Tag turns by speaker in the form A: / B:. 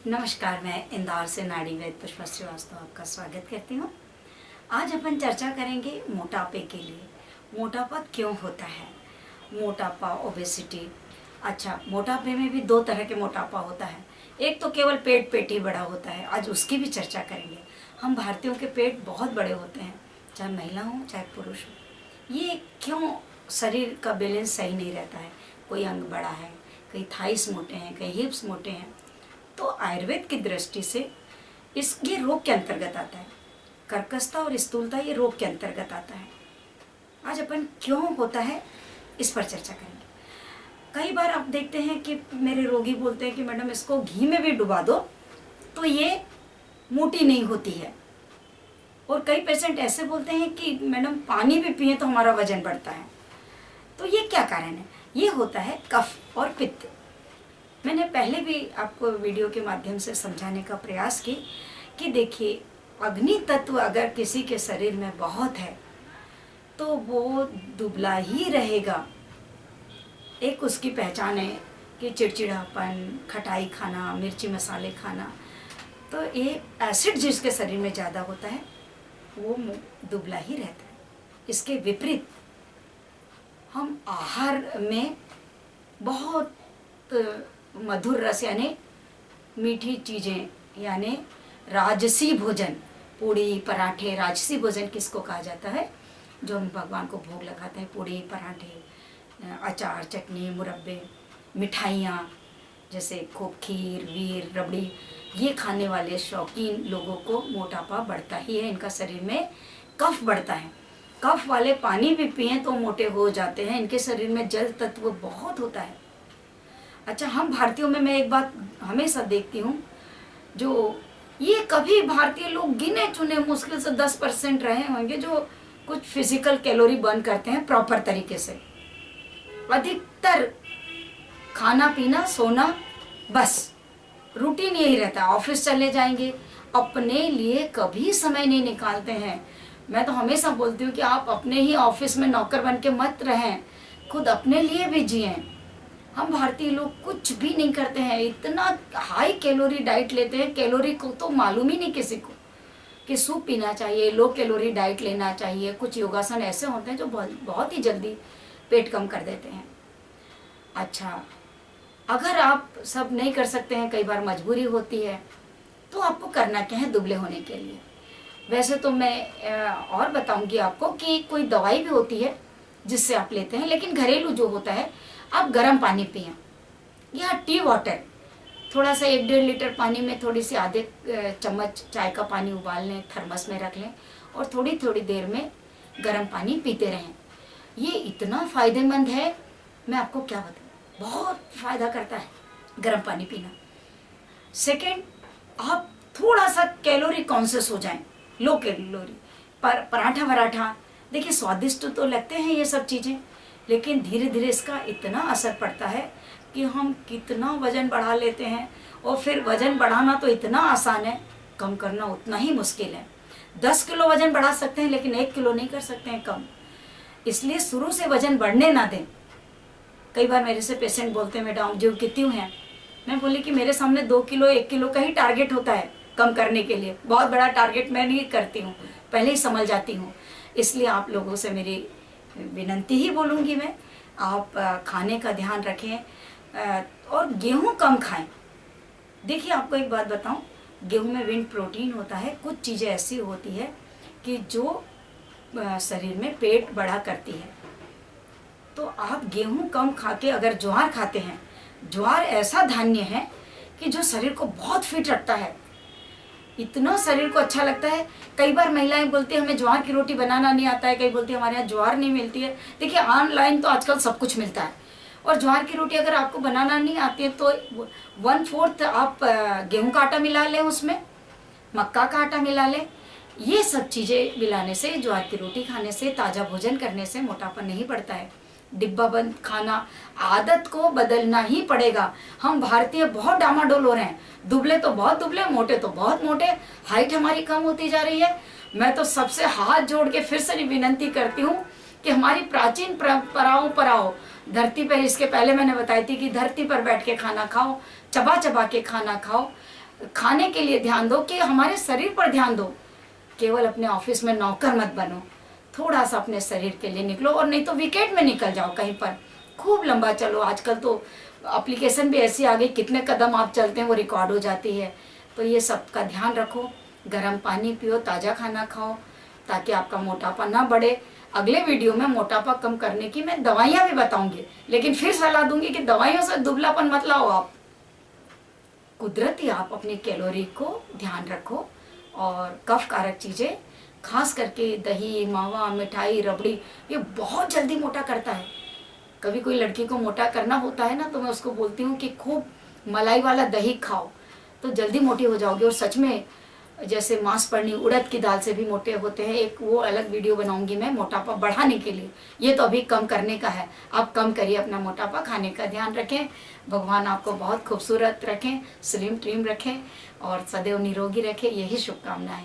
A: नमस्कार, मैं इंदौर से नाड़ी वैद्य पुष्पा श्रीवास्तव आपका स्वागत करती हूँ। आज अपन चर्चा करेंगे मोटापे के लिए। मोटापा क्यों होता है? मोटापा, ओबेसिटी। अच्छा, मोटापे में भी दो तरह के मोटापा होता है। एक तो केवल पेट ही बड़ा होता है, आज उसकी भी चर्चा करेंगे। हम भारतीयों के पेट बहुत बड़े होते हैं, चाहे महिला हो चाहे पुरुष हो। ये क्यों शरीर का बैलेंस सही नहीं रहता है? कोई अंग बड़ा है, कहीं थाइस मोटे हैं, कहीं हिप्स मोटे हैं। तो आयुर्वेद की दृष्टि से ये रोग के अंतर्गत आता है। कर्कशता और स्थूलता ये रोग के अंतर्गत आता है। आज अपन क्यों होता है इस पर चर्चा करेंगे। कई बार आप देखते हैं कि मेरे रोगी बोलते हैं कि मैडम इसको घी में भी डुबा दो तो ये मोटी नहीं होती है। और कई पेशेंट ऐसे बोलते हैं कि मैडम पानी भी पिए तो हमारा वजन बढ़ता है। तो ये क्या कारण है? ये होता है कफ और पित्त। मैंने पहले भी आपको वीडियो के माध्यम से समझाने का प्रयास की कि देखिए, अग्नि तत्व अगर किसी के शरीर में बहुत है तो वो दुबला ही रहेगा। एक उसकी पहचान है कि चिड़चिड़ापन, खटाई खाना, मिर्ची मसाले खाना। तो ये एसिड जिसके शरीर में ज़्यादा होता है वो दुबला ही रहता है। इसके विपरीत हम आहार में बहुत मधुर रस यानी मीठी चीज़ें यानी राजसी भोजन, पूड़ी पराठे। राजसी भोजन किसको कहा जाता है? जो हम भगवान को भोग लगाते हैं, पूड़ी पराठे, अचार, चटनी, मुरब्बे, मिठाइयाँ जैसे खूब खीर, वीर, रबड़ी। ये खाने वाले शौकीन लोगों को मोटापा बढ़ता ही है। इनका शरीर में कफ बढ़ता है। कफ वाले पानी भी पिएं तो मोटे हो जाते हैं। इनके शरीर में जल तत्व बहुत होता है। अच्छा, हम भारतीयों में मैं एक बात हमेशा देखती हूँ, जो ये कभी भारतीय लोग गिने चुने मुश्किल से 10% रहे होंगे जो कुछ फिजिकल कैलोरी बर्न करते हैं प्रॉपर तरीके से। अधिकतर खाना पीना सोना, बस रूटीन यही रहता है। ऑफिस चले जाएंगे, अपने लिए कभी समय नहीं निकालते हैं। मैं तो हमेशा बोलती हूँ कि आप अपने ही ऑफिस में नौकर बन के मत रहें, खुद अपने लिए भी जिएं। हम भारतीय लोग कुछ भी नहीं करते हैं, इतना हाई कैलोरी डाइट लेते हैं। कैलोरी को तो मालूम ही नहीं किसी को कि सूप पीना चाहिए, लो कैलोरी डाइट लेना चाहिए। कुछ योगासन ऐसे होते हैं जो बहुत ही जल्दी पेट कम कर देते हैं। अच्छा, अगर आप सब नहीं कर सकते हैं, कई बार मजबूरी होती है, तो आपको करना क्या है दुबले होने के लिए? वैसे तो मैं और बताऊंगी आपको कि कोई दवाई भी होती है जिससे आप लेते हैं, लेकिन घरेलू जो होता है, आप गर्म पानी पिएं या टी वाटर। थोड़ा सा 1-1.5 लीटर पानी में थोड़ी सी आधे चम्मच चाय का पानी उबाल लें, थर्मस में रख लें और थोड़ी थोड़ी देर में गर्म पानी पीते रहें। ये इतना फ़ायदेमंद है, मैं आपको क्या बताऊँ, बहुत फ़ायदा करता है गर्म पानी पीना। सेकेंड, आप थोड़ा सा कैलोरी कॉन्शियस हो जाएं, लो कैलोरी। पराठा वराठा देखिए स्वादिष्ट तो लगते हैं ये सब चीज़ें, लेकिन धीरे धीरे इसका इतना असर पड़ता है कि हम कितना वजन बढ़ा लेते हैं। और फिर वजन बढ़ाना तो इतना आसान है, कम करना उतना ही मुश्किल है। 10 किलो वजन बढ़ा सकते हैं लेकिन 1 किलो नहीं कर सकते हैं कम। इसलिए शुरू से वजन बढ़ने ना दें। कई बार मेरे से पेशेंट बोलते हैं मैडम जो कितनी हैं, मैं बोली कि मेरे सामने 2 किलो 1 किलो का ही टारगेट होता है कम करने के लिए। बहुत बड़ा टारगेट मैं नहीं करती हूँ, पहले ही समझ जाती हूँ। इसलिए आप लोगों से मेरी विनंती ही बोलूँगी मैं, आप खाने का ध्यान रखें और गेहूँ कम खाएं। देखिए, आपको एक बात बताऊं, गेहूँ में विंड प्रोटीन होता है। कुछ चीज़ें ऐसी होती है कि जो शरीर में पेट बड़ा करती है। तो आप गेहूँ कम खा के अगर ज्वार खाते हैं, ज्वार ऐसा धान्य है कि जो शरीर को बहुत फिट रखता है, इतना शरीर को अच्छा लगता है। कई बार महिलाएं बोलती है हमें ज्वार की रोटी बनाना नहीं आता है, कई बोलती है हमारे यहाँ ज्वार नहीं मिलती है। देखिए, ऑनलाइन तो आजकल सब कुछ मिलता है। और ज्वार की रोटी अगर आपको बनाना नहीं आती है तो 1/4 आप गेहूं का आटा मिला लें, उसमें मक्का का आटा मिला लें। ये सब चीज़ें मिलाने से, ज्वार की रोटी खाने से, ताज़ा भोजन करने से मोटापा नहीं बढ़ता है। डिब्बा बंद खाना, आदत को बदलना ही पड़ेगा। हम भारतीय बहुत डामाडोल हो रहे हैं, दुबले तो बहुत दुबले, मोटे तो बहुत मोटे, हाइट हमारी कम होती जा रही है। मैं तो सबसे हाथ जोड़ के फिर से विनंती करती हूँ कि हमारी प्राचीन परंपराओं पर आओ। धरती पर, इसके पहले मैंने बताई थी कि धरती पर बैठ के खाना खाओ, चबा चबा के खाना खाओ। खाने के लिए ध्यान दो, कि हमारे शरीर पर ध्यान दो। केवल अपने ऑफिस में नौकर मत बनो, थोड़ा सा अपने शरीर के लिए निकलो, और नहीं तो विकेट में निकल जाओ कहीं पर, खूब लंबा चलो। आजकल तो एप्लीकेशन भी ऐसी आ गई, कितने कदम आप चलते हैं वो रिकॉर्ड हो जाती है। तो ये सब का ध्यान रखो, गर्म पानी पियो, ताज़ा खाना खाओ, ताकि आपका मोटापा ना बढ़े। अगले वीडियो में मोटापा कम करने की मैं दवाइयाँ भी बताऊंगी, लेकिन फिर सलाह दूंगी कि दवाइयों से दुबलापन मत लाओ आप, कुदरती आप अपनी कैलोरी को ध्यान रखो। और कफ कारक चीज़ें, खास करके दही, मावा, मिठाई, रबड़ी, ये बहुत जल्दी मोटा करता है। कभी कोई लड़की को मोटा करना होता है ना, तो मैं उसको बोलती हूँ कि खूब मलाई वाला दही खाओ, तो जल्दी मोटी हो जाओगे। और सच में, जैसे मांसपर्णी, उड़द की दाल से भी मोटे होते हैं, एक वो अलग वीडियो बनाऊंगी मैं मोटापा बढ़ाने के लिए। ये तो अभी कम करने का है, आप कम करिए अपना मोटापा, खाने का ध्यान रखें। भगवान आपको बहुत खूबसूरत रखें, स्लिम ट्रिम रखें और सदैव निरोगी रखें, यही शुभकामनाएं।